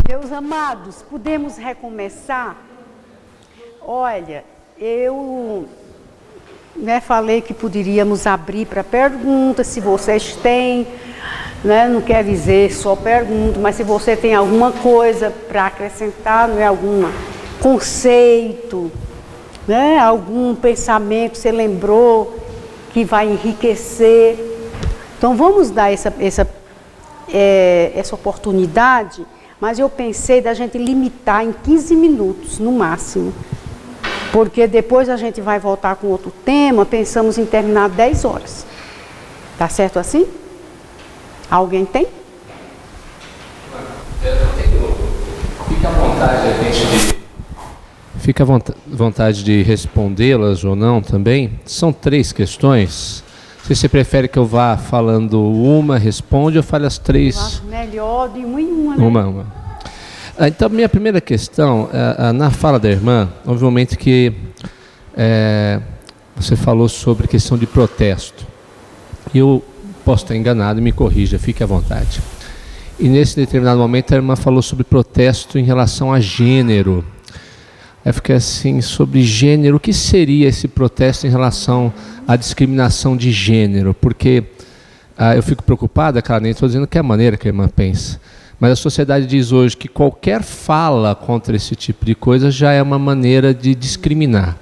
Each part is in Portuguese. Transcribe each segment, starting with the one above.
Meus amados, podemos recomeçar? Olha, eu falei que poderíamos abrir para perguntas, se vocês têm, não quer dizer só pergunta, mas se você tem alguma coisa para acrescentar, algum conceito, algum pensamento que você lembrou que vai enriquecer. Então vamos dar essa oportunidade, mas eu pensei da gente limitar em 15 minutos no máximo, porque depois a gente vai voltar com outro tema, pensamos em terminar 10 horas. Tá certo assim? Alguém tem? Fica à vontade Fica à vontade de respondê-las ou não também. São 3 questões. Se você prefere que eu vá falando uma, responde, ou fale as 3? Eu acho melhor de uma em uma, Uma. Então, minha primeira questão, na fala da irmã, obviamente que você falou sobre questão de protesto. Eu posso estar enganado, me corrija, fique à vontade. E nesse determinado momento a irmã falou sobre protesto em relação a gênero. Aí fiquei assim, sobre gênero, o que seria esse protesto em relação à discriminação de gênero? Porque eu fico preocupada, claro, nem estou dizendo que é a maneira que a irmã pensa, mas a sociedade diz hoje que qualquer fala contra esse tipo de coisa já é uma maneira de discriminar.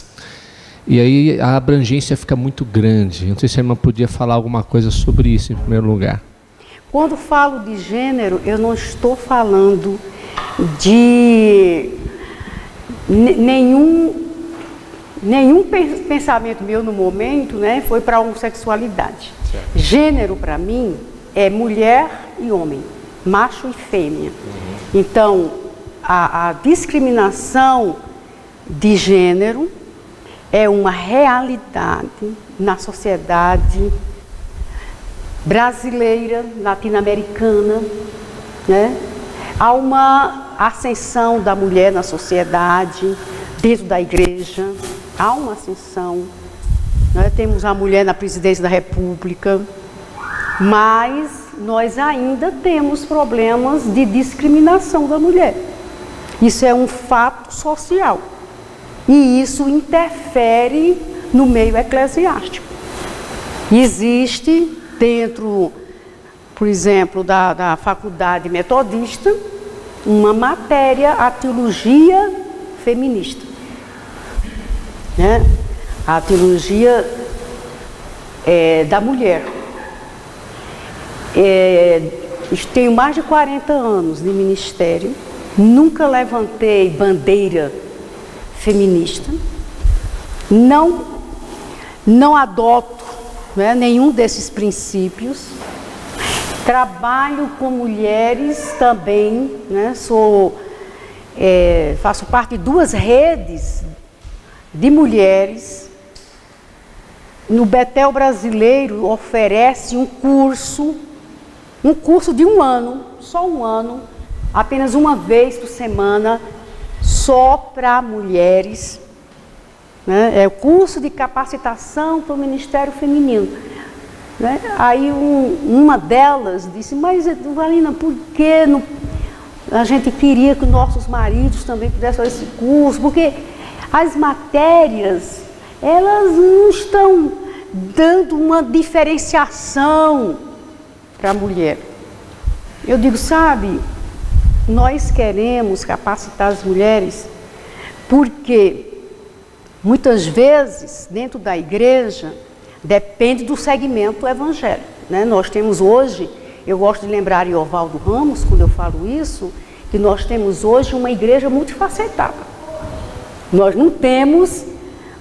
E aí a abrangência fica muito grande. Não sei se a irmã podia falar alguma coisa sobre isso em primeiro lugar. Quando falo de gênero, eu não estou falando de nenhum pensamento meu no momento, foi para a homossexualidade. Certo. Gênero para mim é mulher e homem, macho e fêmea. Então a discriminação de gênero é uma realidade na sociedade brasileira, latino-americana, Há uma ascensão da mulher na sociedade, dentro da igreja, há uma ascensão. Temos a mulher na presidência da República, mas nós ainda temos problemas de discriminação da mulher. Isso é um fato social. E isso interfere no meio eclesiástico. Existe dentro, por exemplo, da faculdade metodista, uma matéria, a teologia feminista. A teologia da mulher. Tenho mais de 40 anos de ministério, nunca levantei bandeira feminista, não adoto nenhum desses princípios. Trabalho com mulheres também, faço parte de 2 redes de mulheres. No Betel Brasileiro oferece um curso de 1 ano, só 1 ano, apenas uma vez por semana, só para mulheres. É o curso de capacitação para o Ministério Feminino. Aí uma delas disse, mas Valina, por que a gente queria que nossos maridos também pudessem fazer esse curso? Porque as matérias, elas não estão dando uma diferenciação para a mulher. Eu digo, sabe, nós queremos capacitar as mulheres porque muitas vezes dentro da igreja depende do segmento evangélico. Nós temos hoje, eu gosto de lembrar Iovaldo Ramos, quando eu falo isso, que nós temos hoje uma igreja multifacetada. Nós não temos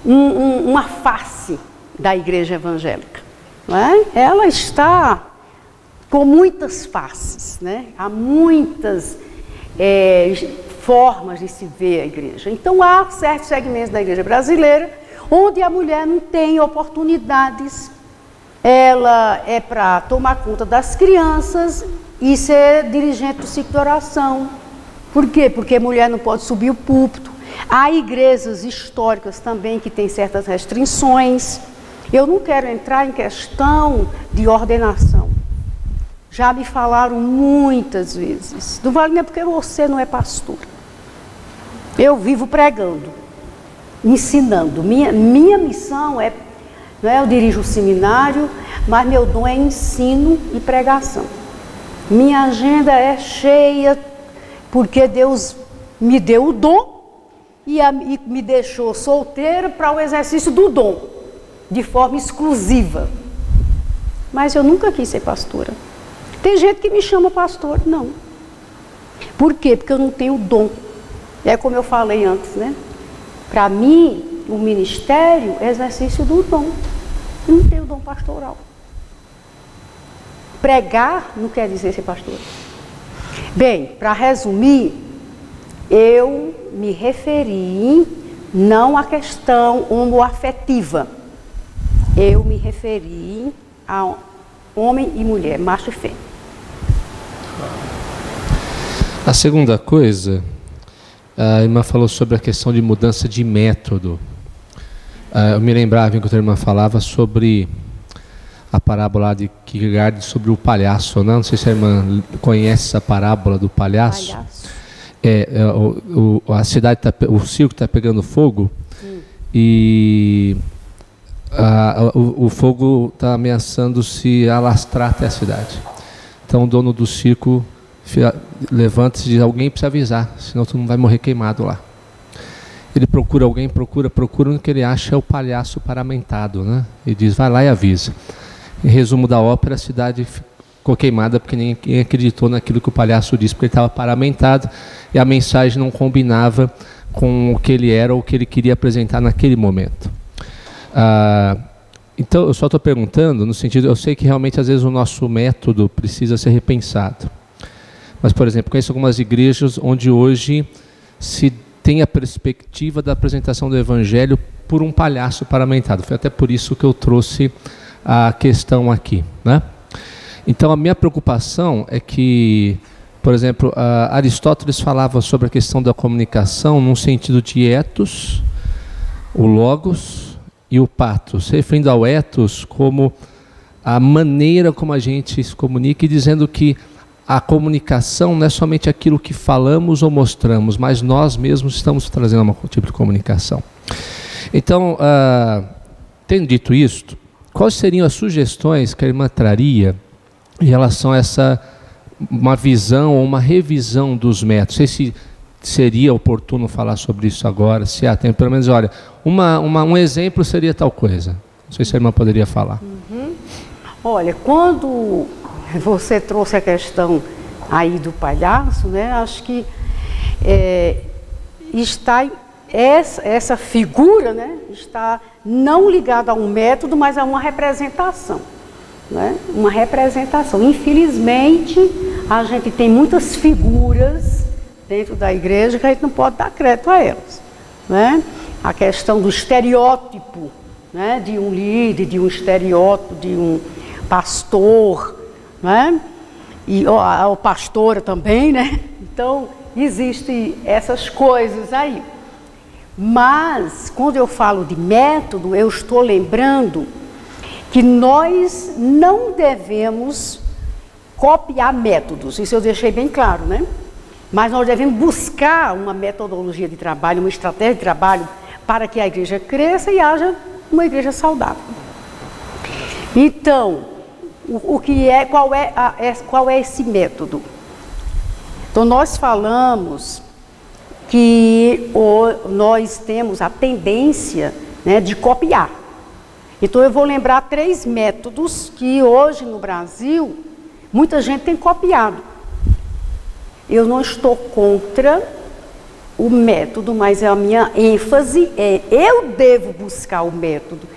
uma face da igreja evangélica. Ela está com muitas faces. Há muitas formas de se ver a igreja. Então há certos segmentos da igreja brasileira onde a mulher não tem oportunidades, ela é para tomar conta das crianças e ser dirigente do ciclo de oração. Por quê? Porque a mulher não pode subir o púlpito. Há igrejas históricas também que têm certas restrições. Eu não quero entrar em questão de ordenação. já me falaram muitas vezes, não vale nem porque você não é pastora. Eu vivo pregando, ensinando. Minha missão é, não é, eu dirijo o seminário, mas meu dom é ensino e pregação. Minha agenda é cheia, porque Deus me deu o dom e me deixou solteira para o exercício do dom, de forma exclusiva. Mas eu nunca quis ser pastora. Tem gente que me chama pastor, não. Por quê? Porque eu não tenho dom. É como eu falei antes, né? Para mim, o ministério é exercício do dom. Eu não tenho dom pastoral. Pregar não quer dizer ser pastor. Bem, para resumir, eu me referi não à questão homoafetiva. Eu me referi a homem e mulher, macho e fêmea. A segunda coisa, a irmã falou sobre a questão de mudança de método. Eu me lembrava enquanto a irmã falava sobre a parábola de Kierkegaard sobre o palhaço, né? Não sei se a irmã conhece essa parábola do palhaço. A cidade o circo está pegando fogo e o fogo está ameaçando se alastrar até a cidade. Então o dono do circo levanta-se e diz: alguém precisa avisar, senão tu não vai morrer queimado lá. Ele procura alguém, procura, o que ele acha é o palhaço paramentado, né? E diz: vai lá e avisa. Em resumo da ópera, a cidade ficou queimada porque ninguém acreditou naquilo que o palhaço disse, porque ele estava paramentado e a mensagem não combinava com o que ele era ou o que ele queria apresentar naquele momento. Então, eu só estou perguntando no sentido, eu sei que realmente às vezes o nosso método precisa ser repensado. Mas, por exemplo, conheço algumas igrejas onde hoje se tem a perspectiva da apresentação do Evangelho por um palhaço paramentado. Foi até por isso que eu trouxe a questão aqui, né? Então, a minha preocupação é que, por exemplo, Aristóteles falava sobre a questão da comunicação num sentido de ethos, o logos e o pathos, referindo ao ethos como a maneira como a gente se comunica e dizendo que a comunicação não é somente aquilo que falamos ou mostramos, mas nós mesmos estamos trazendo um tipo de comunicação. Então, tendo dito isto, quais seriam as sugestões que a irmã traria em relação a uma visão ou uma revisão dos métodos? Não sei se seria oportuno falar sobre isso agora, se há tempo, pelo menos, olha, um exemplo seria tal coisa. Não sei se a irmã poderia falar. Olha, quando você trouxe a questão aí do palhaço, né? Acho que está essa figura, né? Está não ligada a um método, mas a uma representação, né? Uma representação. Infelizmente, a gente tem muitas figuras dentro da igreja que a gente não pode dar crédito a elas, né? A questão do estereótipo, né? De um líder, de um estereótipo, de um pastor, né? E a pastora também, né? Então, existem essas coisas aí. Mas, quando eu falo de método, eu estou lembrando que nós não devemos copiar métodos. Isso eu deixei bem claro, né? Mas nós devemos buscar uma metodologia de trabalho, uma estratégia de trabalho para que a igreja cresça e haja uma igreja saudável. Então, qual é esse método? Então, nós falamos que nós temos a tendência, né, de copiar. Então, eu vou lembrar 3 métodos que hoje no Brasil muita gente tem copiado. Eu não estou contra o método, mas a minha ênfase é: eu devo buscar o método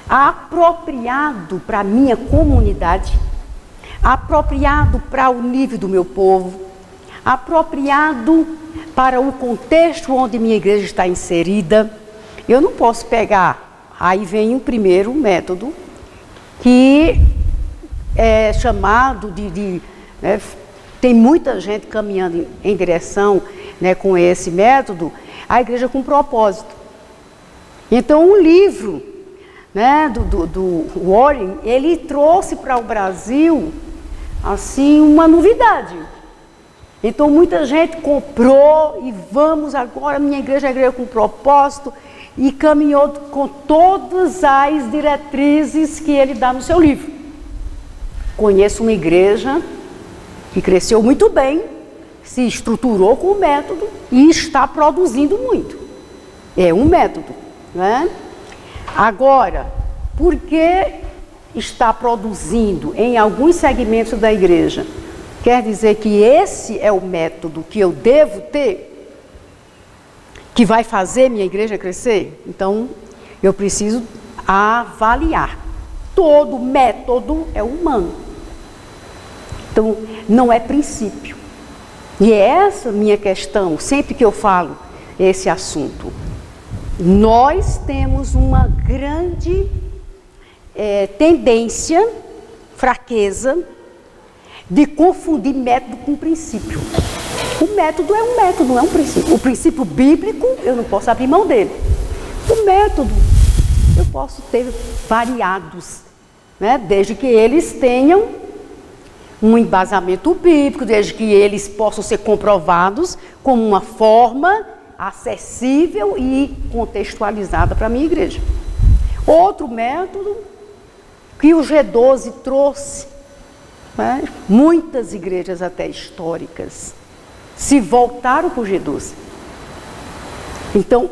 apropriado para a minha comunidade, apropriado para o nível do meu povo, apropriado para o contexto onde minha igreja está inserida. Eu não posso pegar, aí vem o primeiro método, que é chamado né, tem muita gente caminhando em direção, né, com esse método, a igreja com propósito. Então, um livro, né, do Warren, ele trouxe para o Brasil assim, uma novidade. Então muita gente comprou e vamos agora, minha igreja é igreja com propósito, e caminhou com todas as diretrizes que ele dá no seu livro. Conheço uma igreja que cresceu muito bem, se estruturou com o método e está produzindo muito. É um método, né? Agora, por que está produzindo em alguns segmentos da igreja? Quer dizer que esse é o método que eu devo ter, que vai fazer minha igreja crescer? Então, eu preciso avaliar. Todo método é humano. Então, não é princípio. E é essa minha questão, sempre que eu falo esse assunto. Nós temos uma grande tendência, fraqueza, de confundir método com princípio. O método é um método, não é um princípio. O princípio bíblico, eu não posso abrir mão dele. O método, eu posso ter variados, né? Desde que eles tenham um embasamento bíblico, desde que eles possam ser comprovados como uma forma acessível e contextualizada para a minha igreja. Outro método que o G12 trouxe, né? Muitas igrejas até históricas se voltaram para o G12. Então,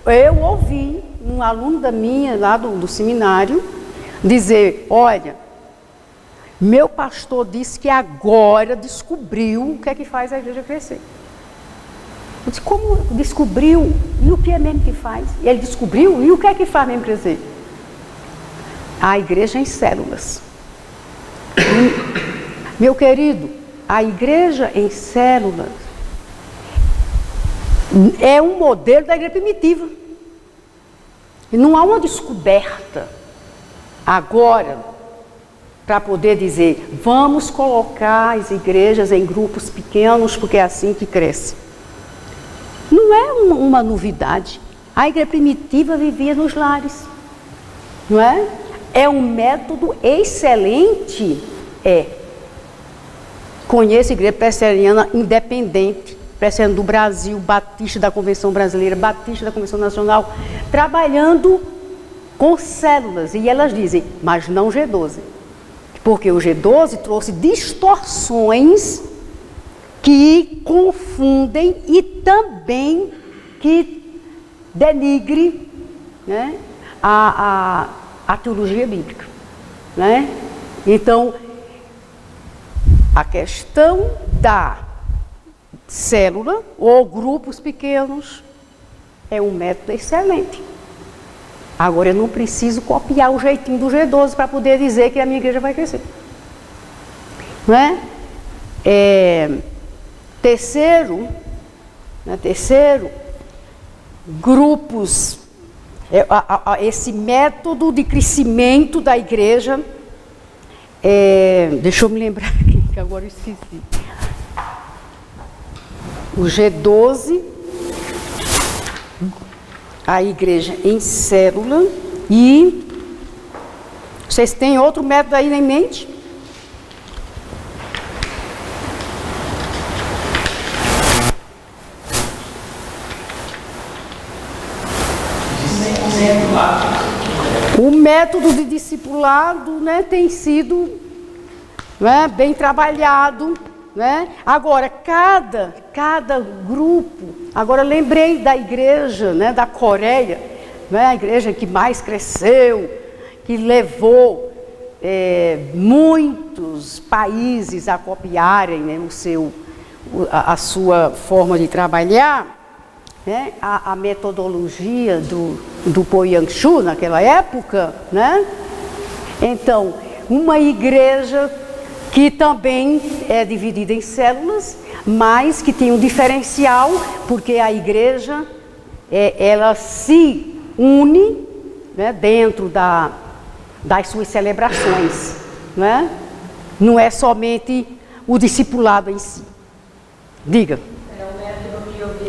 eu ouvi um aluno da minha, lá do seminário, dizer, olha, meu pastor disse que agora descobriu o que é que faz a igreja crescer. Eu disse, como descobriu? E o que é mesmo que faz? E ele descobriu, e o que é que faz mesmo crescer? A igreja em células. Meu querido, a igreja em células é um modelo da igreja primitiva. E não há uma descoberta agora para poder dizer, vamos colocar as igrejas em grupos pequenos, porque é assim que cresce. Não é uma novidade. A igreja primitiva vivia nos lares, não é? É um método excelente, Conheço a igreja presbiteriana independente, presbiteriana do Brasil, batista da Convenção Brasileira, batista da Convenção Nacional, trabalhando com células. E elas dizem, mas não G12. Porque o G12 trouxe distorções que confundem e também que denigre, né, a teologia bíblica, né? Então, a questão da célula ou grupos pequenos é um método excelente. Agora, eu não preciso copiar o jeitinho do G12 para poder dizer que a minha igreja vai crescer, não é? Terceiro, grupos, esse método de crescimento da igreja, deixa eu me lembrar aqui, que agora eu esqueci. O G12, a igreja em célula, e vocês têm outro método aí em mente? O método de discipulado, né, tem sido, né, bem trabalhado, né? Agora, cada grupo, agora lembrei da igreja, né, da Coreia, né, a igreja que mais cresceu, que levou muitos países a copiarem, né, a sua forma de trabalhar. Né, a metodologia do Po Yang-Shu naquela época, né? Então, uma igreja que também é dividida em células, mas que tem um diferencial, porque a igreja, ela se une, né, dentro das suas celebrações, né? Não é somente o discipulado em si. Diga.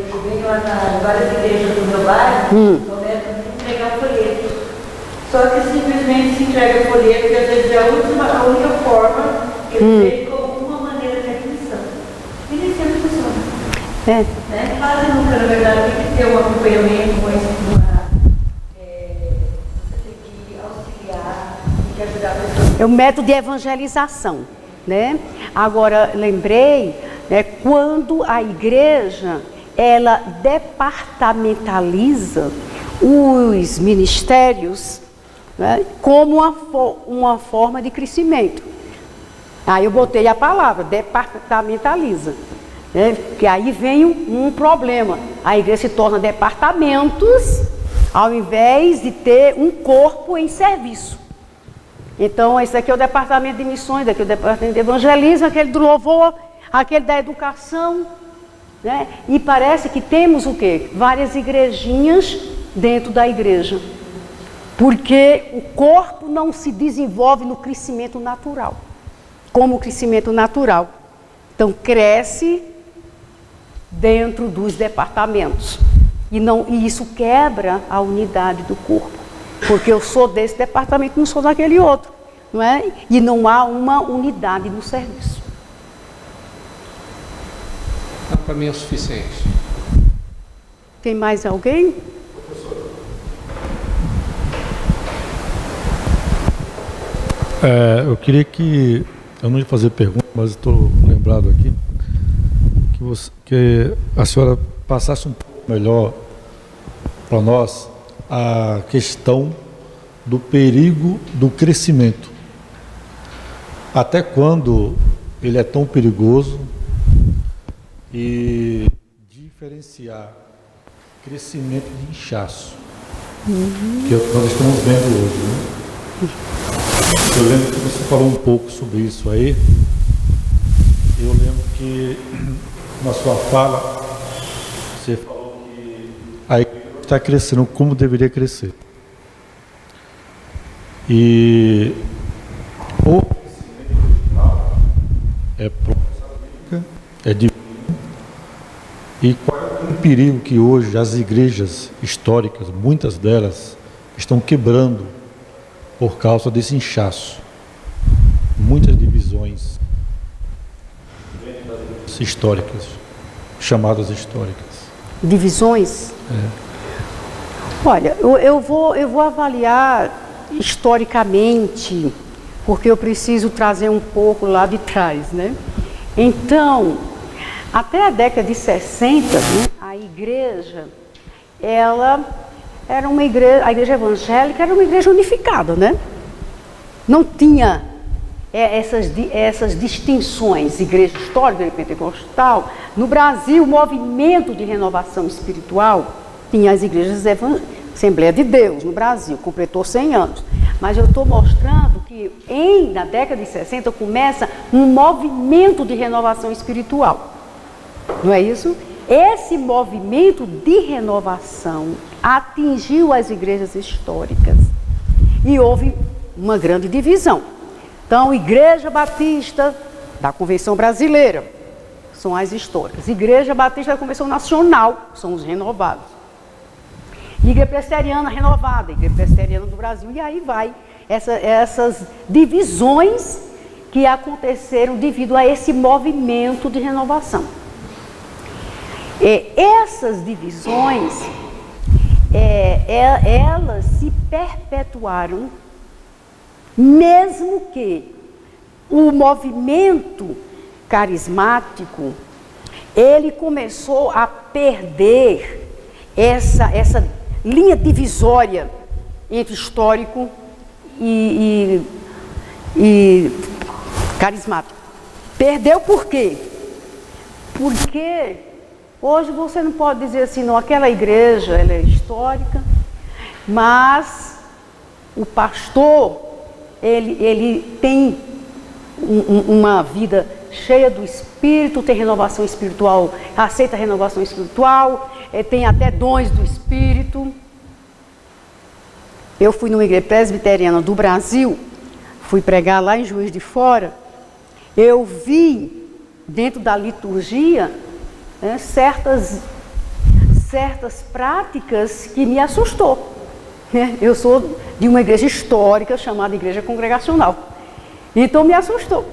Eu vejo lá nas várias igrejas do meu bairro, o método de entregar folheto. Só que simplesmente se entrega folheto, que às vezes é a única forma que eles têm como É. Né? Quase nunca, na verdade, tem que ter um acompanhamento, você tem que auxiliar, tem que ajudar a pessoa. É um método de evangelização, né? Agora, lembrei, né, quando a igreja, ela departamentaliza os ministérios, né, como uma forma de crescimento. Aí eu botei a palavra, departamentaliza. Né, que aí vem um problema. A igreja se torna departamentos, ao invés de ter um corpo em serviço. Então, esse aqui é o departamento de missões, aqui é o departamento de evangelismo, aquele do louvor, aquele da educação. Né? E parece que temos o quê? Várias igrejinhas dentro da igreja. Porque o corpo não se desenvolve no crescimento natural, como o crescimento natural. Então, cresce dentro dos departamentos. E isso quebra a unidade do corpo. Porque eu sou desse departamento, não sou daquele outro. Não é? E não há uma unidade no serviço. Para mim é o suficiente. Tem mais alguém? Eu queria que, eu não ia fazer pergunta, mas estou lembrado aqui, que a senhora passasse um pouco melhor para nós a questão do perigo do crescimento. Até quando ele é tão perigoso e diferenciar crescimento de inchaço, que nós estamos vendo hoje, né? Eu lembro que você falou um pouco sobre isso aí. Eu lembro que na sua fala você falou que a igreja está crescendo como deveria crescer. E o crescimento original é promessa, é divino. E qual é o perigo que hoje as igrejas históricas, muitas delas, estão quebrando por causa desse inchaço? Muitas divisões históricas, chamadas históricas. Divisões? Olha, eu vou avaliar historicamente, porque eu preciso trazer um pouco lá de trás, né? Então, até a década de 60, né, a igreja, ela era uma igreja, a igreja evangélica era uma igreja unificada, né? Não tinha essas distinções, igreja histórica, igreja pentecostal. No Brasil, o movimento de renovação espiritual tinha as igrejas Assembleia de Deus no Brasil, completou 100 anos. Mas eu estou mostrando que na década de 60 começa um movimento de renovação espiritual. Não é isso? Esse movimento de renovação atingiu as igrejas históricas e houve uma grande divisão. Então, Igreja Batista da Convenção Brasileira são as históricas. Igreja Batista da Convenção Nacional são os renovados. Igreja Presbiteriana renovada, Igreja Presbiteriana do Brasil. E aí vai essas divisões que aconteceram devido a esse movimento de renovação. Essas divisões, elas se perpetuaram, mesmo que o movimento carismático, ele começou a perder essa linha divisória entre histórico e carismático. Perdeu por quê? Porque hoje você não pode dizer assim, não, aquela igreja ela é histórica, mas o pastor, ele tem uma vida cheia do Espírito, tem renovação espiritual, aceita a renovação espiritual, tem até dons do Espírito. Eu fui numa igreja presbiteriana do Brasil, fui pregar lá em Juiz de Fora, eu vi dentro da liturgia, né, certas práticas que me assustou. Eu sou de uma igreja histórica chamada Igreja Congregacional, então me assustou.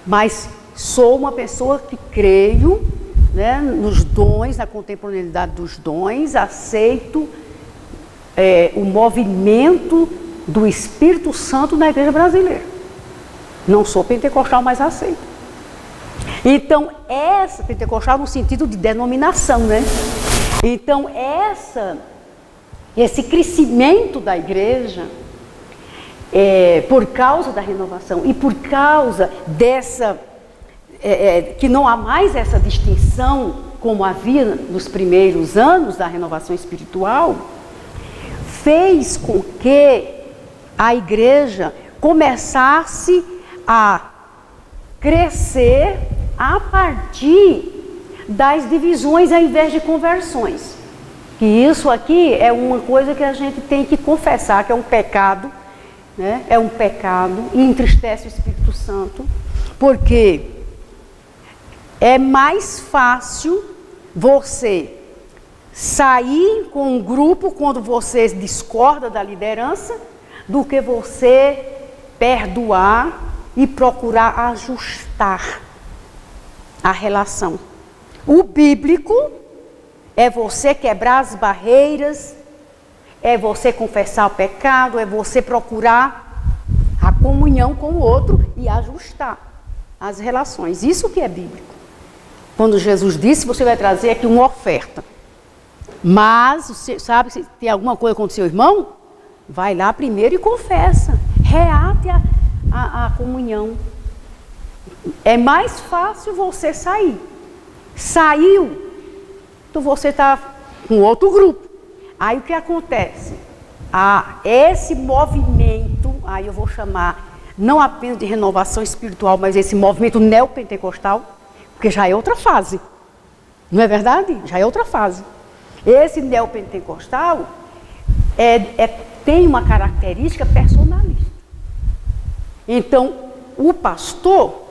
Mas sou uma pessoa que creio né, nos dons, na contemporaneidade dos dons, aceito o movimento do Espírito Santo na igreja brasileira. Não sou pentecostal, mas aceito. Então, essa pentecostal no sentido de denominação, né? Então, esse crescimento da igreja, por causa da renovação e por causa dessa, que não há mais essa distinção como havia nos primeiros anos da renovação espiritual, fez com que a igreja começasse a crescer a partir das divisões ao invés de conversões. Que isso aqui é uma coisa que a gente tem que confessar, que é um pecado, né? É um pecado e entristece o Espírito Santo, porque é mais fácil você sair com um grupo quando você discorda da liderança do que você perdoar e procurar ajustar a relação. O bíblico é você quebrar as barreiras, é você confessar o pecado, é você procurar a comunhão com o outro e ajustar as relações. Isso que é bíblico. Quando Jesus disse, você vai trazer aqui uma oferta. Mas, você sabe, se tem alguma coisa contra o seu irmão, vai lá primeiro e confessa. Reate a comunhão. É mais fácil você sair. Saiu, então você está com outro grupo. Aí o que acontece? Esse movimento, aí eu vou chamar não apenas de renovação espiritual, mas esse movimento neopentecostal, porque já é outra fase. Não é verdade? Já é outra fase. Esse neopentecostal tem uma característica personalista. Então, o pastor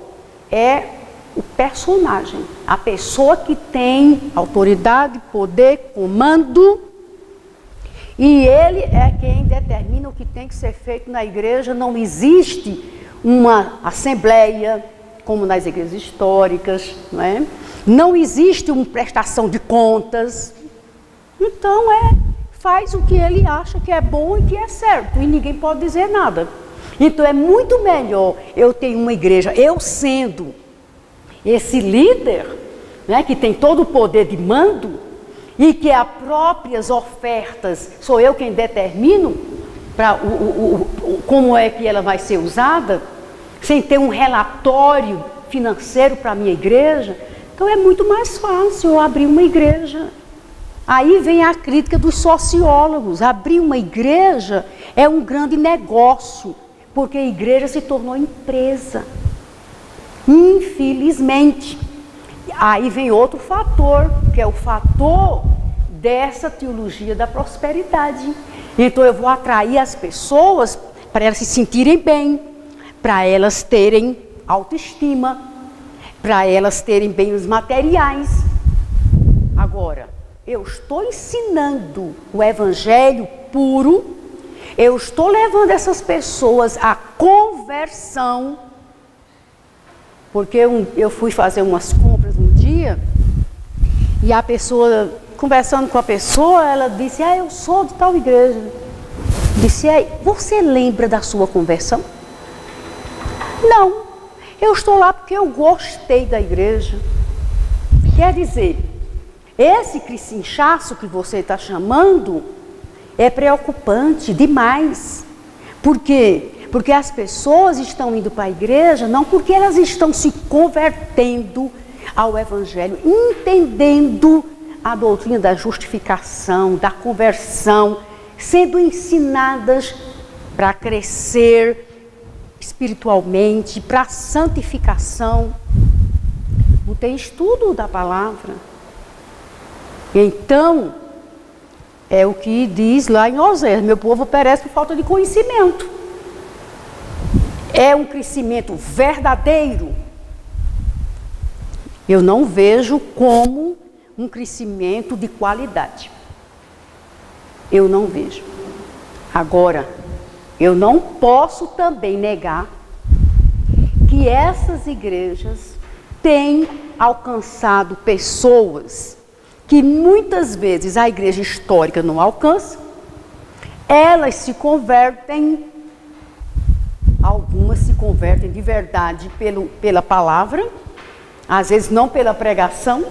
é o personagem, a pessoa que tem autoridade, poder, comando, e ele é quem determina o que tem que ser feito na igreja. Não existe uma assembleia, como nas igrejas históricas, não é? Não existe uma prestação de contas. Então, faz o que ele acha que é bom e que é certo, e ninguém pode dizer nada. Então, é muito melhor eu ter uma igreja, eu sendo esse líder, né, que tem todo o poder de mando, e que as próprias ofertas, sou eu quem determino como é que ela vai ser usada, sem ter um relatório financeiro para a minha igreja. Então, é muito mais fácil eu abrir uma igreja. Aí vem a crítica dos sociólogos. Abrir uma igreja é um grande negócio, porque a igreja se tornou empresa. Infelizmente. Aí vem outro fator, que é o fator dessa teologia da prosperidade. Então eu vou atrair as pessoas para elas se sentirem bem, para elas terem autoestima, para elas terem bens materiais. Agora, eu estou ensinando o evangelho puro, eu estou levando essas pessoas à conversão, porque eu fui fazer umas compras um dia, e a pessoa, conversando com a pessoa, ela disse, eu sou de tal igreja. Disse, você lembra da sua conversão? Não, eu estou lá porque eu gostei da igreja. Quer dizer, esse crissinchaço que você está chamando é preocupante demais. Por quê? Porque as pessoas estão indo para a igreja não porque elas estão se convertendo ao evangelho, entendendo a doutrina da justificação, da conversão, sendo ensinadas para crescer espiritualmente, para a santificação. Não tem estudo da palavra. Então, é o que diz lá em Oséias, meu povo perece por falta de conhecimento. É um crescimento verdadeiro. Eu não vejo como um crescimento de qualidade. Eu não vejo. Agora, eu não posso também negar que essas igrejas têm alcançado pessoas que muitas vezes a igreja histórica não alcança. Elas se convertem, algumas se convertem de verdade pela palavra, às vezes não pela pregação,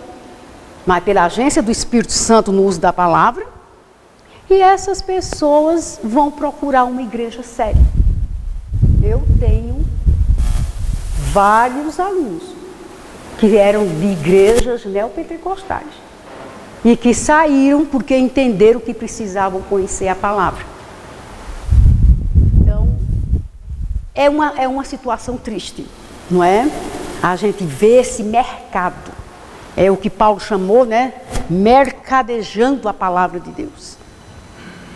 mas pela agência do Espírito Santo no uso da palavra. E essas pessoas vão procurar uma igreja séria. Eu tenho vários alunos que eram de igrejas neopentecostais e que saíram porque entenderam que precisavam conhecer a palavra. Então, é uma situação triste, não é? A gente vê esse mercado, é o que Paulo chamou, né? Mercadejando a palavra de Deus.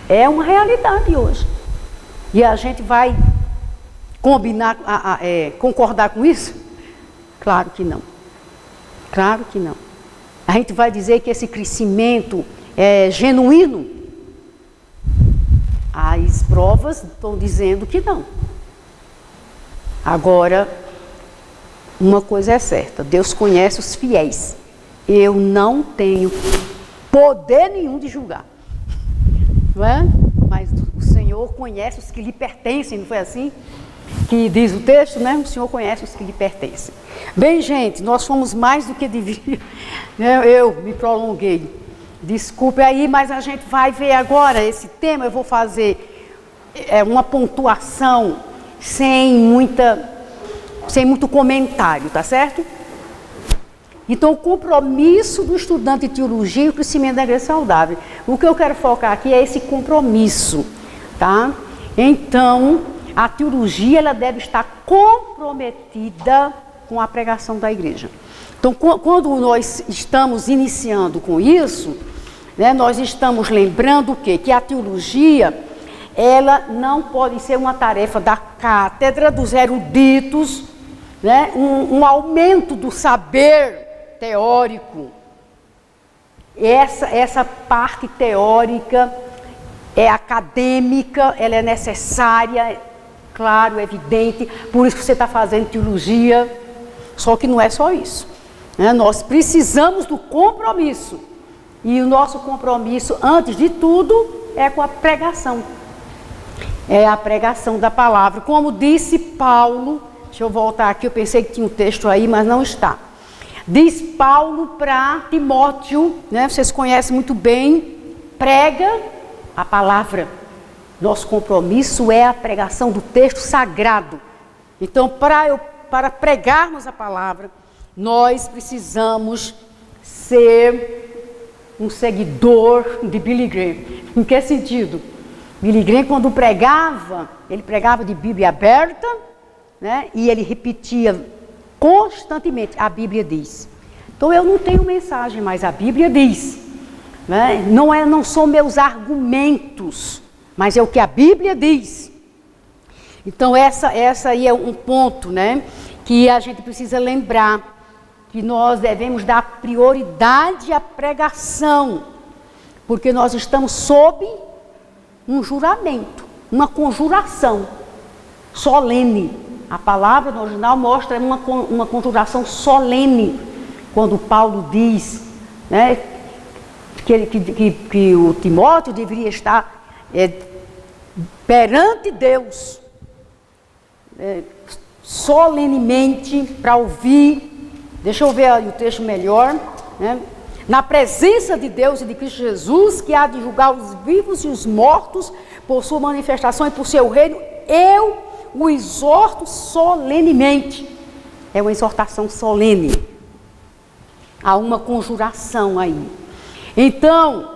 É uma realidade hoje. E a gente vai concordar com isso? Claro que não. Claro que não. A gente vai dizer que esse crescimento é genuíno? As provas estão dizendo que não. Agora, uma coisa é certa, Deus conhece os fiéis. Eu não tenho poder nenhum de julgar. Não é? Mas o Senhor conhece os que lhe pertencem, não foi assim? Que diz o texto, né? O Senhor conhece os que lhe pertencem. Bem, gente, nós fomos mais do que devia. Eu me prolonguei. Desculpe aí, mas a gente vai ver agora esse tema. Eu vou fazer uma pontuação sem muito comentário, tá certo? Então, o compromisso do estudante de teologia e o crescimento da igreja saudável. O que eu quero focar aqui é esse compromisso, tá? Então, a teologia ela deve estar comprometida com a pregação da igreja. Então, quando nós estamos iniciando com isso, né, nós estamos lembrando o quê? Que a teologia, ela não pode ser uma tarefa da cátedra, dos eruditos, né, um aumento do saber teórico. Essa parte teórica é acadêmica, ela é necessária, claro, evidente, por isso que você está fazendo teologia, só que não é só isso, né? Nós precisamos do compromisso, e o nosso compromisso, antes de tudo, é com a pregação, é a pregação da palavra, como disse Paulo. Deixa eu voltar aqui, eu pensei que tinha um texto aí, mas não está. Diz Paulo para Timóteo, né? Vocês conhecem muito bem, prega a palavra. Nosso compromisso é a pregação do texto sagrado. Então, para pregarmos a palavra, nós precisamos ser um seguidor de Billy Graham. Em que sentido? Billy Graham, quando pregava, ele pregava de Bíblia aberta, né? E ele repetia constantemente, a Bíblia diz. Então eu não tenho mensagem, mas a Bíblia diz, né? Não são meus argumentos, mas é o que a Bíblia diz. Então essa aí é um ponto, né, que a gente precisa lembrar, que nós devemos dar prioridade à pregação, porque nós estamos sob um juramento, uma conjuração solene. A palavra no original mostra uma conjuração solene, quando Paulo diz, né, que o Timóteo deveria estar perante Deus, solenemente, para ouvir. Deixa eu ver aí o texto melhor, né? Na presença de Deus e de Cristo Jesus, que há de julgar os vivos e os mortos por sua manifestação e por seu reino, eu o exorto solenemente. É uma exortação solene. Há uma conjuração aí. Então,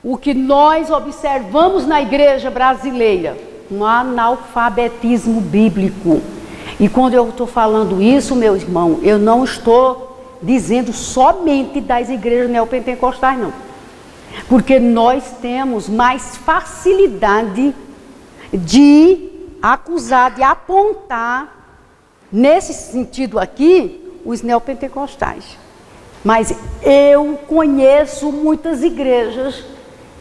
o que nós observamos na igreja brasileira, um analfabetismo bíblico. E quando eu estou falando isso, meu irmão, eu não estou dizendo somente das igrejas neopentecostais, não. Porque nós temos mais facilidade de acusar, de apontar, nesse sentido aqui, os neopentecostais. Mas eu conheço muitas igrejas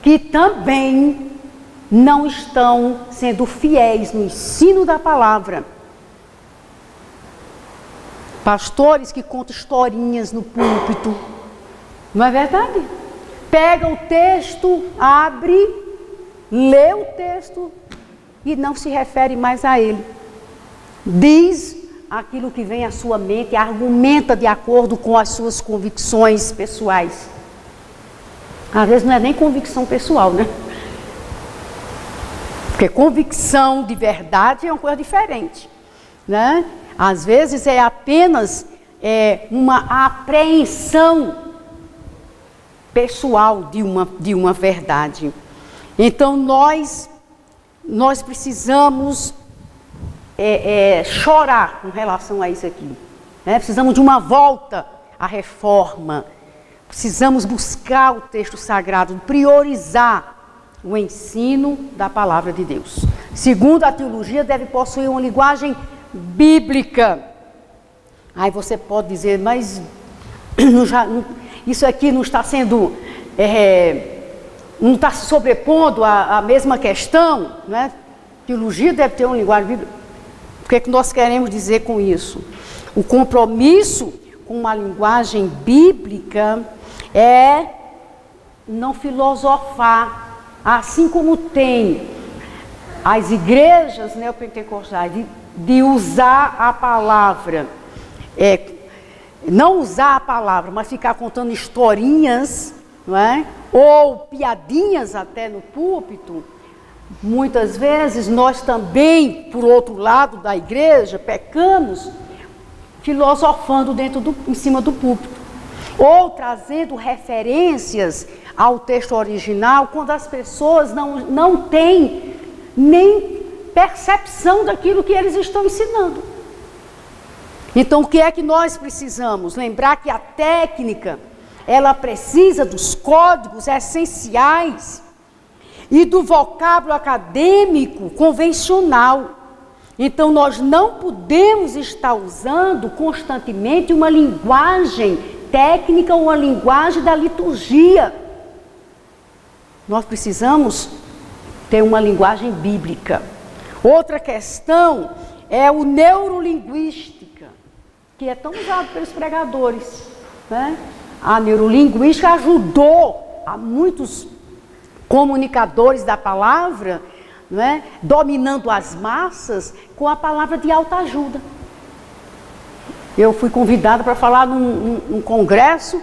que também não estão sendo fiéis no ensino da palavra. Pastores que contam historinhas no púlpito. Não é verdade? Pega o texto, abre, lê o texto e não se refere mais a ele. Diz aquilo que vem à sua mente, argumenta de acordo com as suas convicções pessoais. Às vezes não é nem convicção pessoal, né? Porque convicção de verdade é uma coisa diferente, né? Às vezes é apenas uma apreensão pessoal de uma verdade. Então nós precisamos chorar com relação a isso aqui, né? Precisamos de uma volta à reforma. Precisamos buscar o texto sagrado, priorizar o ensino da palavra de Deus. Segundo, a teologia deve possuir uma linguagem bíblica. Aí você pode dizer, mas isso aqui não está sendo, não está se sobrepondo à mesma questão, né? Teologia deve ter uma linguagem bíblica. O que é que nós queremos dizer com isso? O compromisso com uma linguagem bíblica é não filosofar, assim como tem as igrejas neopentecostais de usar a palavra, não usar a palavra, mas ficar contando historinhas, não é? Ou piadinhas até no púlpito. Muitas vezes nós também, por outro lado da igreja, pecamos filosofando em cima do púlpito. Ou trazendo referências ao texto original, quando as pessoas não têm nem percepção daquilo que eles estão ensinando. Então, o que é que nós precisamos? Lembrar que a técnica, ela precisa dos códigos essenciais e do vocábulo acadêmico convencional. Então, nós não podemos estar usando constantemente uma linguagem técnica ou uma linguagem da liturgia. Nós precisamos ter uma linguagem bíblica. Outra questão é o neurolinguística, que é tão usado pelos pregadores, né? A neurolinguística ajudou a muitos comunicadores da palavra, né? Dominando as massas com a palavra de autoajuda. Eu fui convidada para falar num congresso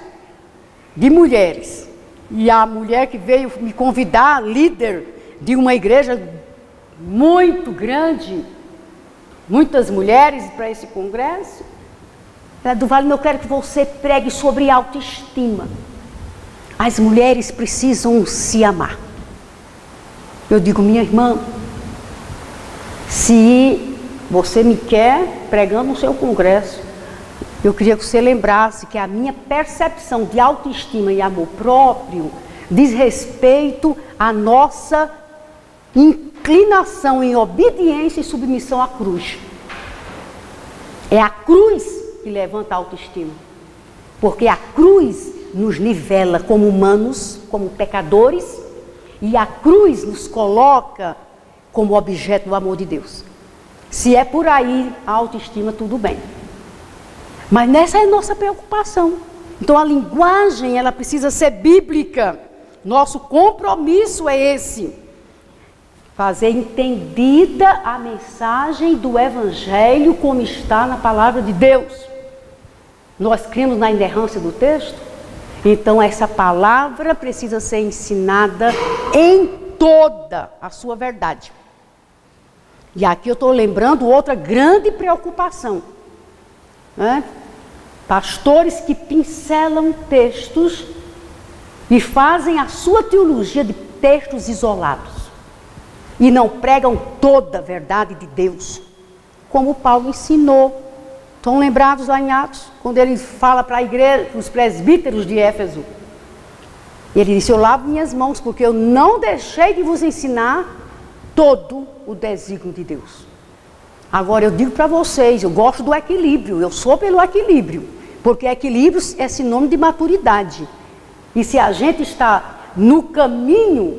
de mulheres. E a mulher que veio me convidar, líder de uma igreja muito grande, muitas mulheres para esse congresso, do Vale, eu quero que você pregue sobre autoestima. As mulheres precisam se amar. Eu digo, minha irmã, se você me quer pregando no seu congresso, eu queria que você lembrasse que a minha percepção de autoestima e amor próprio diz respeito à nossa inclinação em obediência e submissão à cruz. É a cruz que levanta a autoestima. Porque a cruz nos nivela como humanos, como pecadores, e a cruz nos coloca como objeto do amor de Deus. Se é por aí a autoestima, tudo bem. Mas nessa é a nossa preocupação. Então a linguagem, ela precisa ser bíblica. Nosso compromisso é esse. Fazer entendida a mensagem do Evangelho como está na palavra de Deus. Nós cremos na inerrância do texto. Então essa palavra precisa ser ensinada em toda a sua verdade. E aqui eu estou lembrando outra grande preocupação, né? Pastores que pincelam textos e fazem a sua teologia de textos isolados e não pregam toda a verdade de Deus, como Paulo ensinou. Estão lembrados lá em Atos, quando ele fala para a igreja, para os presbíteros de Éfeso. Ele disse, eu lavo minhas mãos, porque eu não deixei de vos ensinar todo o desígnio de Deus. Agora eu digo para vocês, eu gosto do equilíbrio, eu sou pelo equilíbrio, porque equilíbrio é sinônimo de maturidade. E se a gente está no caminho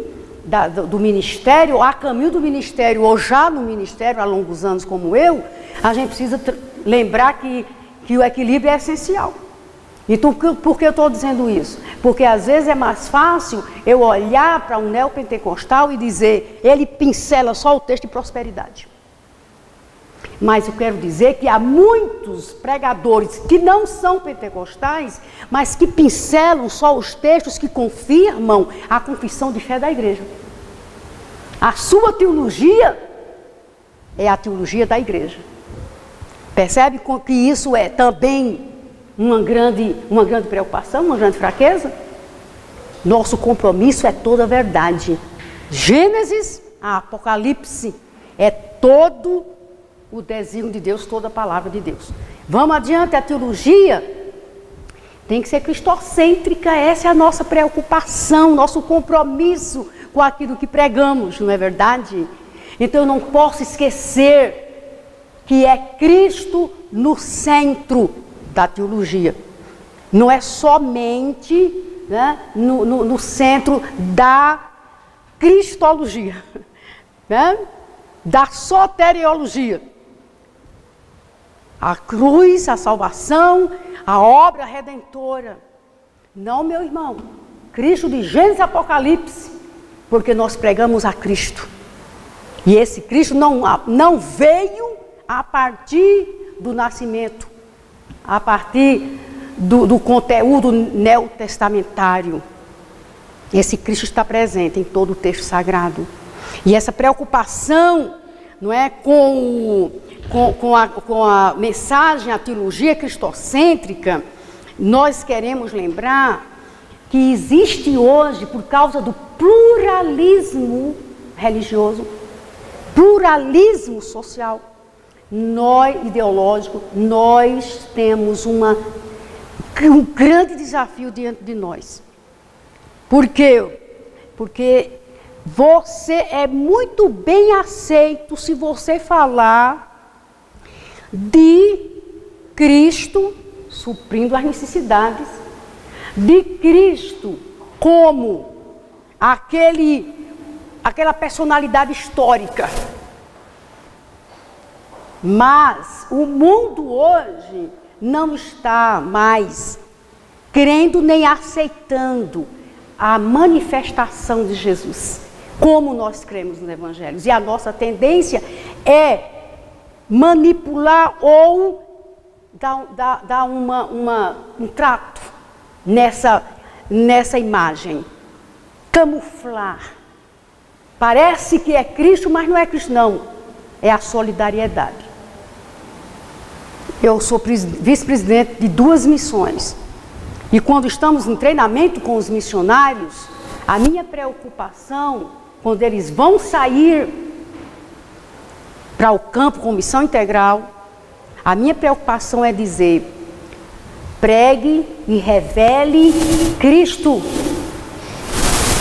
do ministério, a caminho do ministério, ou já no ministério há longos anos como eu, a gente precisa lembrar que que o equilíbrio é essencial. Então, por que eu estou dizendo isso? Porque às vezes é mais fácil eu olhar para um neopentecostal e dizer, ele pincela só o texto de prosperidade. Mas eu quero dizer que há muitos pregadores que não são pentecostais, mas que pincelam só os textos que confirmam a confissão de fé da igreja. A sua teologia é a teologia da igreja. Percebe que isso é também uma grande preocupação, uma grande fraqueza? Nosso compromisso é toda a verdade. Gênesis a Apocalipse é todo o desígnio de Deus, toda a palavra de Deus. Vamos adiante, a teologia tem que ser cristocêntrica, essa é a nossa preocupação, nosso compromisso com aquilo que pregamos, não é verdade? Então eu não posso esquecer que é Cristo no centro da teologia. Não é somente, né, no centro da cristologia, né, da soteriologia. A cruz, a salvação, a obra redentora. Não, meu irmão, Cristo de Gênesis e Apocalipse, porque nós pregamos a Cristo. E esse Cristo não veio a partir do nascimento, a partir do conteúdo neotestamentário. Esse Cristo está presente em todo o texto sagrado. E essa preocupação, não é, com a mensagem, a teologia cristocêntrica, nós queremos lembrar que existe hoje, por causa do pluralismo religioso, pluralismo social, ideológico, nós temos um grande desafio diante de nós. Por quê? Porque você é muito bem aceito se você falar de Cristo suprindo as necessidades, de Cristo como aquela personalidade histórica. Mas o mundo hoje não está mais crendo nem aceitando a manifestação de Jesus, como nós cremos nos evangelhos. E a nossa tendência é manipular ou dar um trato nessa imagem, camuflar. Parece que é Cristo, mas não é Cristo, não. É a solidariedade. Eu sou vice-presidente de 2 missões. E quando estamos em treinamento com os missionários, a minha preocupação, quando eles vão sair para o campo com missão integral, a minha preocupação é dizer: pregue e revele Cristo.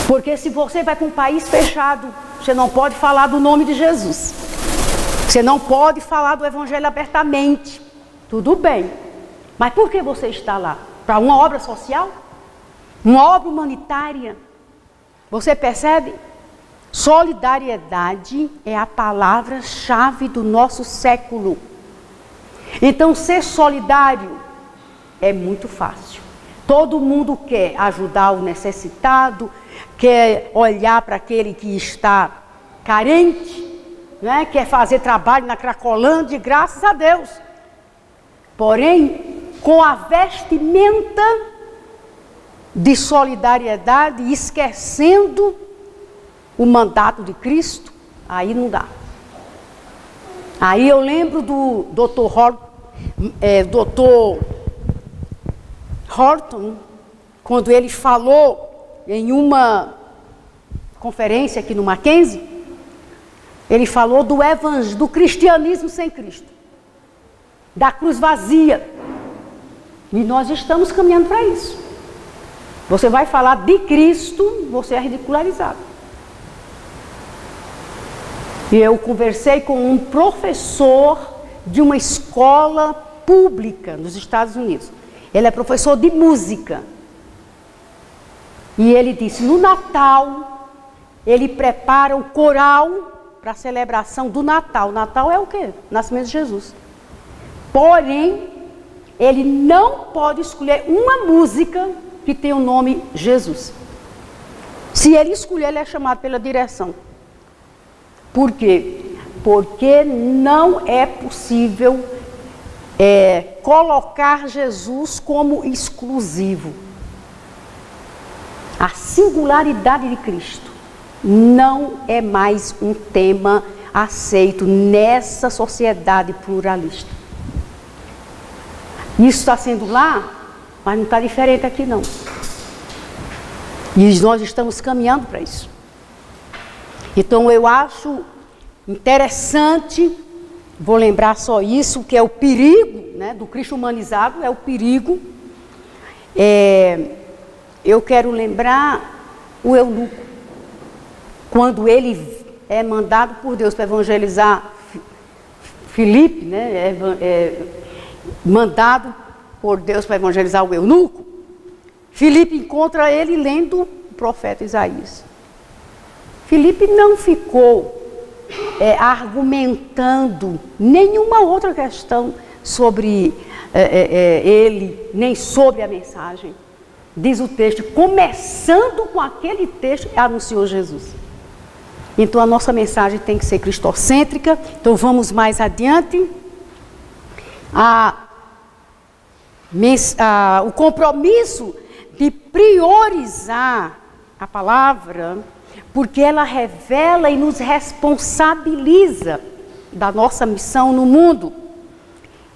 Porque se você vai para um país fechado, você não pode falar do nome de Jesus. Você não pode falar do evangelho abertamente. Tudo bem. Mas por que você está lá? Para uma obra social? Uma obra humanitária? Você percebe? Solidariedade é a palavra-chave do nosso século. Então, ser solidário é muito fácil. Todo mundo quer ajudar o necessitado, quer olhar para aquele que está carente, né? Quer fazer trabalho na Cracolândia, graças a Deus. Porém, com a vestimenta de solidariedade, esquecendo o mandato de Cristo, aí não dá. Aí eu lembro do Dr. Horton, quando ele falou em uma conferência aqui no Mackenzie, ele falou do cristianismo sem Cristo, da cruz vazia. E nós estamos caminhando para isso. Você vai falar de Cristo, você é ridicularizado. E eu conversei com um professor de uma escola pública nos Estados Unidos. Ele é professor de música. E ele disse, no Natal, ele prepara o coral para a celebração do Natal. Natal é o quê? Nascimento de Jesus. Porém, ele não pode escolher uma música que tem o nome Jesus. Se ele escolher, ele é chamado pela direção. Por quê? Porque não é possível colocar Jesus como exclusivo. A singularidade de Cristo não é mais um tema aceito nessa sociedade pluralista. Isso está sendo lá, mas não está diferente aqui não. E nós estamos caminhando para isso. Então eu acho interessante, vou lembrar só isso, que é o perigo, né, do Cristo humanizado, é o perigo. Eu quero lembrar o eunuco, quando ele é mandado por Deus para evangelizar Filipe, né, mandado por Deus para evangelizar o eunuco. Filipe encontra ele lendo o profeta Isaías. Filipe não ficou argumentando nenhuma outra questão sobre ele, nem sobre a mensagem. Diz o texto, começando com aquele texto, anunciou Jesus. Então a nossa mensagem tem que ser cristocêntrica. Então vamos mais adiante. O compromisso de priorizar a palavra, porque ela revela e nos responsabiliza da nossa missão no mundo.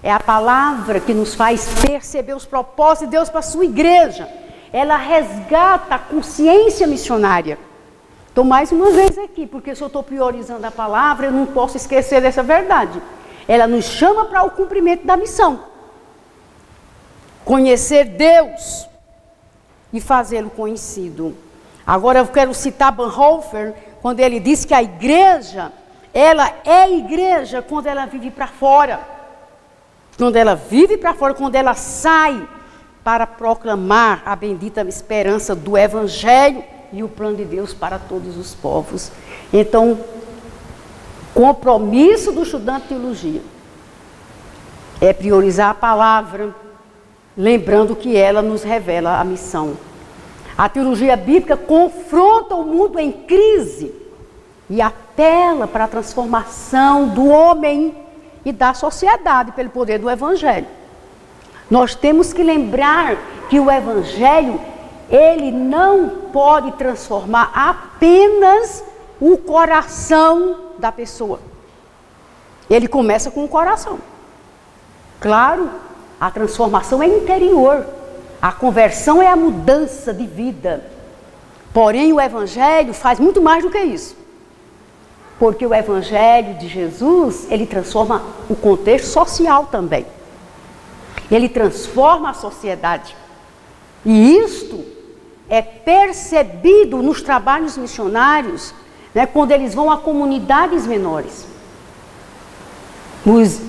É a palavra que nos faz perceber os propósitos de Deus para a sua igreja. Ela resgata a consciência missionária. Então, mais uma vez aqui, porque se eu estou priorizando a palavra, eu não posso esquecer dessa verdade. Ela nos chama para o cumprimento da missão. Conhecer Deus e fazê-lo conhecido. Agora eu quero citar Bonhoeffer, quando ele diz que a igreja, ela é igreja quando ela vive para fora. Quando ela vive para fora, quando ela sai para proclamar a bendita esperança do Evangelho e o plano de Deus para todos os povos. Então, compromisso do estudante de teologia é priorizar a palavra, lembrando que ela nos revela a missão. A teologia bíblica confronta o mundo em crise e apela para a transformação do homem e da sociedade pelo poder do Evangelho. Nós temos que lembrar que o Evangelho, ele não pode transformar apenas o coração da pessoa. Ele começa com o coração. Claro, a transformação é interior. A conversão é a mudança de vida. Porém, o Evangelho faz muito mais do que isso. Porque o Evangelho de Jesus, ele transforma o contexto social também. Ele transforma a sociedade. E isto é percebido nos trabalhos missionários, né, quando eles vão a comunidades menores.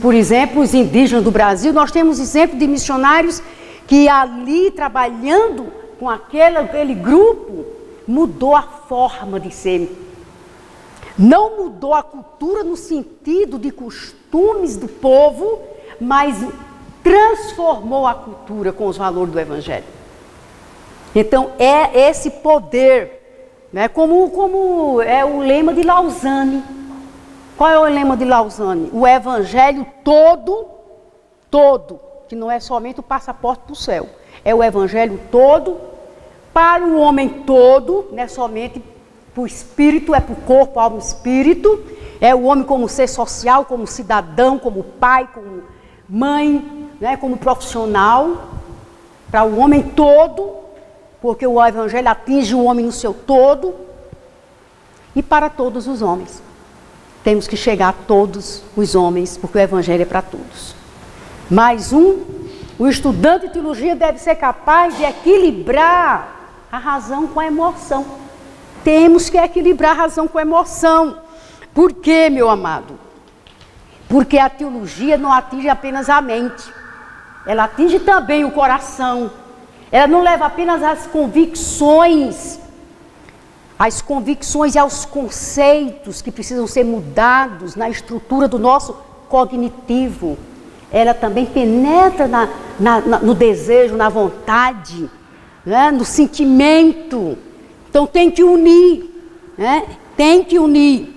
Por exemplo, os indígenas do Brasil, nós temos exemplo de missionários que ali, trabalhando com aquele grupo, mudou a forma de ser. Não mudou a cultura no sentido de costumes do povo, mas transformou a cultura com os valores do Evangelho. Então, é esse poder, né? Como é o lema de Lausanne. Qual é o lema de Lausanne? O Evangelho todo, que não é somente o passaporte para o céu. É o Evangelho todo, para o homem todo, não é somente para o espírito, é para o corpo, alma e espírito. É o homem como ser social, como cidadão, como pai, como mãe, né, como profissional. Para o homem todo, porque o Evangelho atinge o homem no seu todo. E para todos os homens. Temos que chegar a todos os homens, porque o Evangelho é para todos. Mais o estudante de teologia deve ser capaz de equilibrar a razão com a emoção. Temos que equilibrar a razão com a emoção. Por quê, meu amado? Porque a teologia não atinge apenas a mente. Ela atinge também o coração. Ela não leva apenas às convicções e aos conceitos que precisam ser mudados na estrutura do nosso cognitivo. ela também penetra no desejo, na vontade, né? No sentimento. Então tem que unir, né? Tem que unir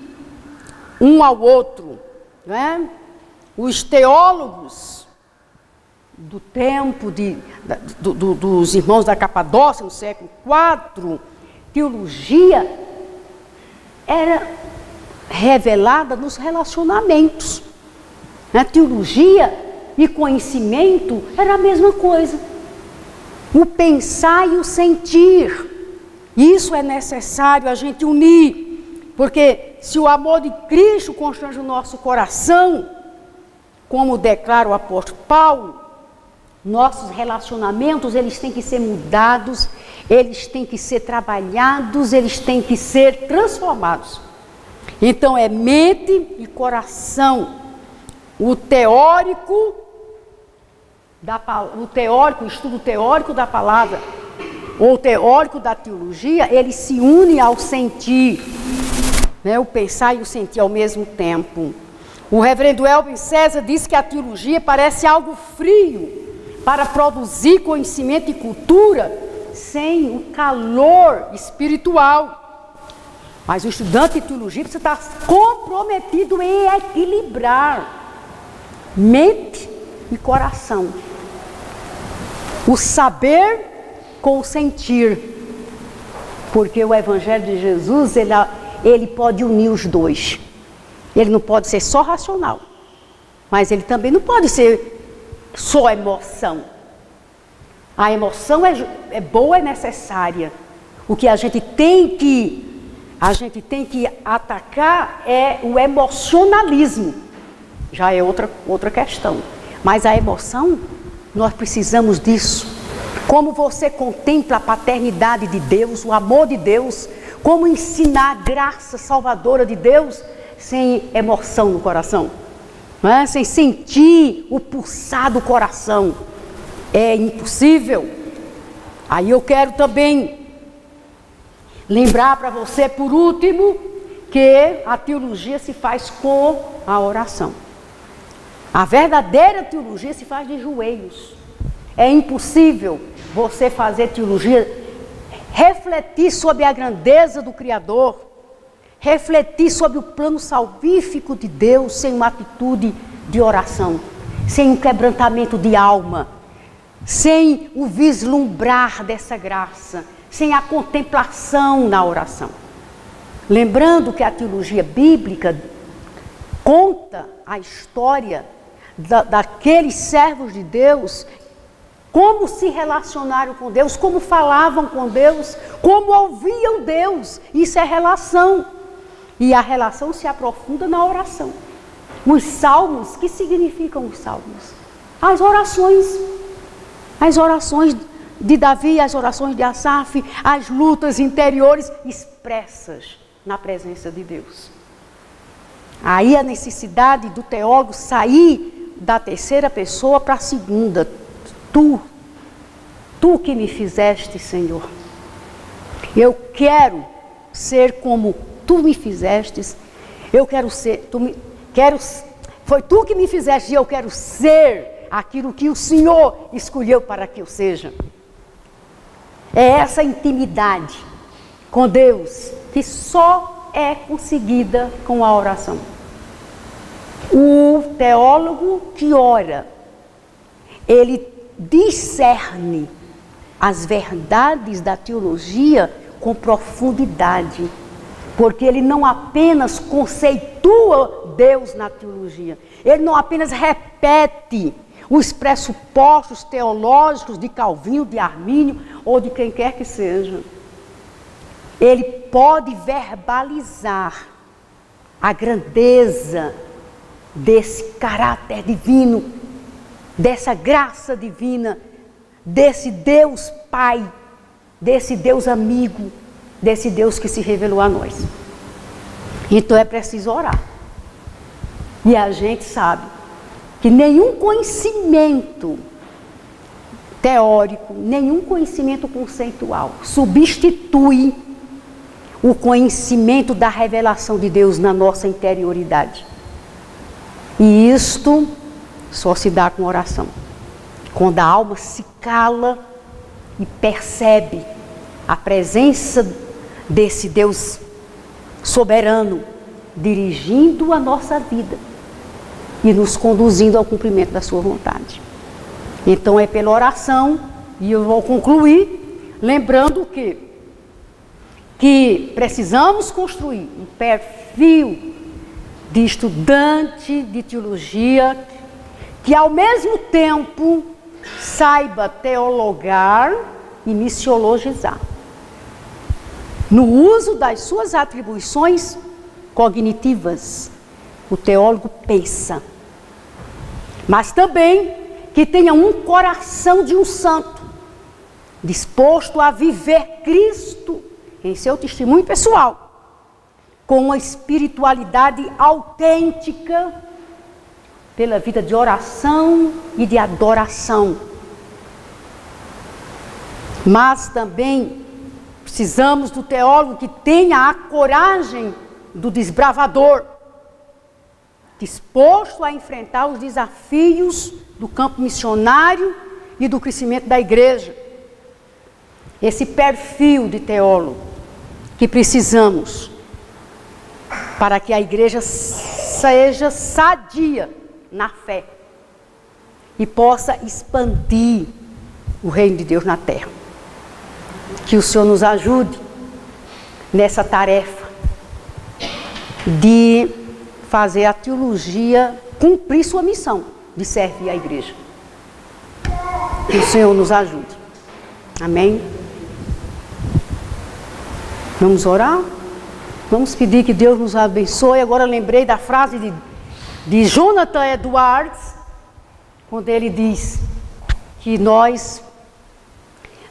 um ao outro, né? Os teólogos do tempo dos irmãos da Capadócia, no século IV, teologia era revelada nos relacionamentos. A teologia e conhecimento era a mesma coisa. O pensar e o sentir. Isso é necessário a gente unir, porque se o amor de Cristo constrange o nosso coração, como declara o apóstolo Paulo, nossos relacionamentos, eles têm que ser mudados, eles têm que ser trabalhados, eles têm que ser transformados. Então é mente e coração. O estudo teórico da palavra, ou teórico da teologia, ele se une ao sentir, né? O pensar e o sentir ao mesmo tempo. O reverendo Elvin César diz que a teologia parece algo frio para produzir conhecimento e cultura sem o calor espiritual. Mas o estudante de teologia precisa estar comprometido em equilibrar mente e coração. O saber com o sentir. Porque o Evangelho de Jesus, ele pode unir os dois. Ele não pode ser só racional, mas ele também não pode ser só emoção. A emoção é boa, é necessária. O que a gente tem que atacar é o emocionalismo. Já é outra questão. Mas a emoção, nós precisamos disso. Como você contempla a paternidade de Deus, o amor de Deus, como ensinar a graça salvadora de Deus sem emoção no coração, não é? Sem sentir o pulsar do coração. É impossível. Aí eu quero também lembrar para você, por último, que a teologia se faz com a oração. A verdadeira teologia se faz de joelhos. É impossível você fazer teologia, refletir sobre a grandeza do Criador, refletir sobre o plano salvífico de Deus sem uma atitude de oração, sem um quebrantamento de alma, sem o vislumbrar dessa graça, sem a contemplação na oração. Lembrando que a teologia bíblica conta a história daqueles servos de Deus, como se relacionaram com Deus, como falavam com Deus, como ouviam Deus. Isso é relação. E a relação se aprofunda na oração. Os salmos, que significam os salmos? As orações de Davi, as orações de Asaf, as lutas interiores expressas na presença de Deus. Aí a necessidade do teólogo sair da terceira pessoa para a segunda. Tu que me fizeste, Senhor. Eu quero ser como tu me fizestes. Eu quero ser, foi tu que me fizeste e eu quero ser aquilo que o Senhor escolheu para que eu seja. É essa intimidade com Deus que só é conseguida com a oração. O teólogo que ora, ele discerne as verdades da teologia com profundidade, porque ele não apenas conceitua Deus na teologia, ele não apenas repete os pressupostos teológicos de Calvino, de Armínio ou de quem quer que seja. Ele pode verbalizar a grandeza desse caráter divino, dessa graça divina, desse Deus Pai, desse Deus amigo, desse Deus que se revelou a nós. Então é preciso orar. E a gente sabe que nenhum conhecimento teórico, nenhum conhecimento conceitual substitui o conhecimento da revelação de Deus na nossa interioridade. E isto só se dá com oração. Quando a alma se cala e percebe a presença desse Deus soberano dirigindo a nossa vida e nos conduzindo ao cumprimento da sua vontade. Então é pela oração, e eu vou concluir lembrando que precisamos construir um perfil de estudante de teologia que ao mesmo tempo saiba teologar e missiologizar no uso das suas atribuições cognitivas. O teólogo pensa, mas também que tenha um coração de um santo, disposto a viver Cristo em seu testemunho pessoal, com uma espiritualidade autêntica, pela vida de oração e de adoração. Mas também precisamos do teólogo que tenha a coragem do desbravador, disposto a enfrentar os desafios do campo missionário e do crescimento da igreja. Esse perfil de teólogo que precisamos para que a igreja seja sadia na fé e possa expandir o reino de Deus na terra. Que o Senhor nos ajude nessa tarefa de fazer a teologia cumprir sua missão de servir a igreja. Que o Senhor nos ajude. Amém? Vamos orar? Vamos pedir que Deus nos abençoe. Agora lembrei da frase de Jonathan Edwards, quando ele diz que nós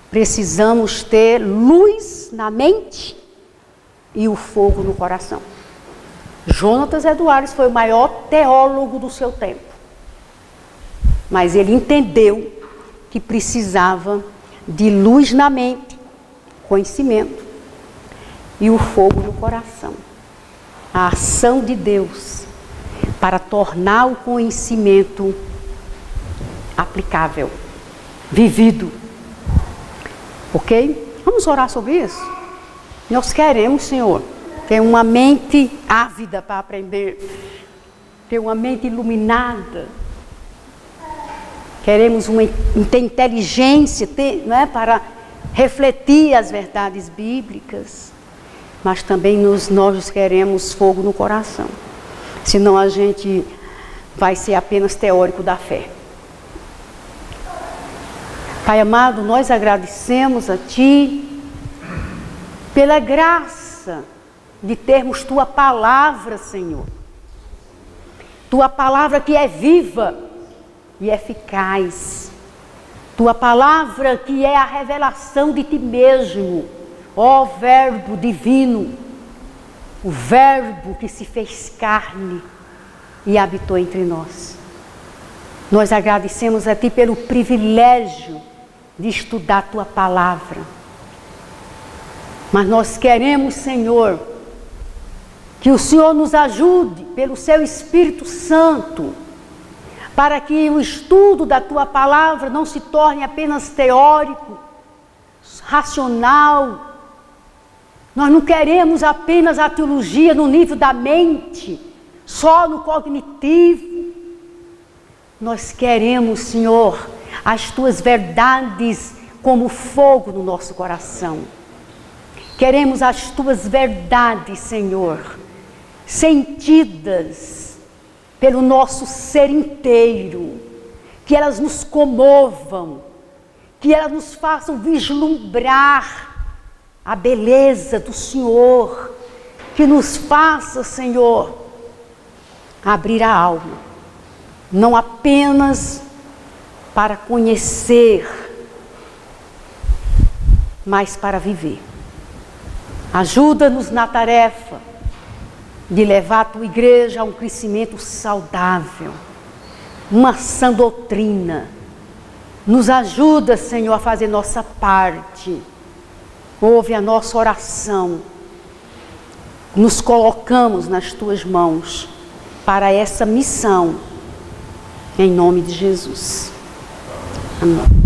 precisamos ter luz na mente e o fogo no coração. Jonathan Edwards foi o maior teólogo do seu tempo, mas ele entendeu que precisava de luz na mente, conhecimento, e o fogo no coração. A ação de Deus para tornar o conhecimento aplicável, vivido. Ok? Vamos orar sobre isso? Nós queremos, Senhor, ter uma mente ávida para aprender, ter uma mente iluminada. Queremos ter inteligência, para refletir as verdades bíblicas, mas também nós queremos fogo no coração. Senão a gente vai ser apenas teórico da fé. Pai amado, nós agradecemos a Ti pela graça de termos Tua palavra, Senhor. Tua palavra que é viva e eficaz. Tua palavra que é a revelação de Ti mesmo, ó Verbo divino, o Verbo que se fez carne e habitou entre nós. Nós agradecemos a Ti pelo privilégio de estudar Tua palavra. Mas nós queremos, Senhor, que o Senhor nos ajude pelo Seu Espírito Santo, para que o estudo da Tua palavra não se torne apenas teórico, racional. Nós não queremos apenas a teologia no nível da mente, só no cognitivo. Nós queremos, Senhor, as Tuas verdades como fogo no nosso coração. Queremos as Tuas verdades, Senhor, sentidas pelo nosso ser inteiro, que elas nos comovam, que elas nos façam vislumbrar a beleza do Senhor, que nos faça, Senhor, abrir a alma, não apenas para conhecer, mas para viver. Ajuda-nos na tarefa de levar a Tua igreja a um crescimento saudável, uma sã doutrina. Nos ajuda, Senhor, a fazer nossa parte. Ouve a nossa oração. Nos colocamos nas Tuas mãos para essa missão Em nome de Jesus. Amém.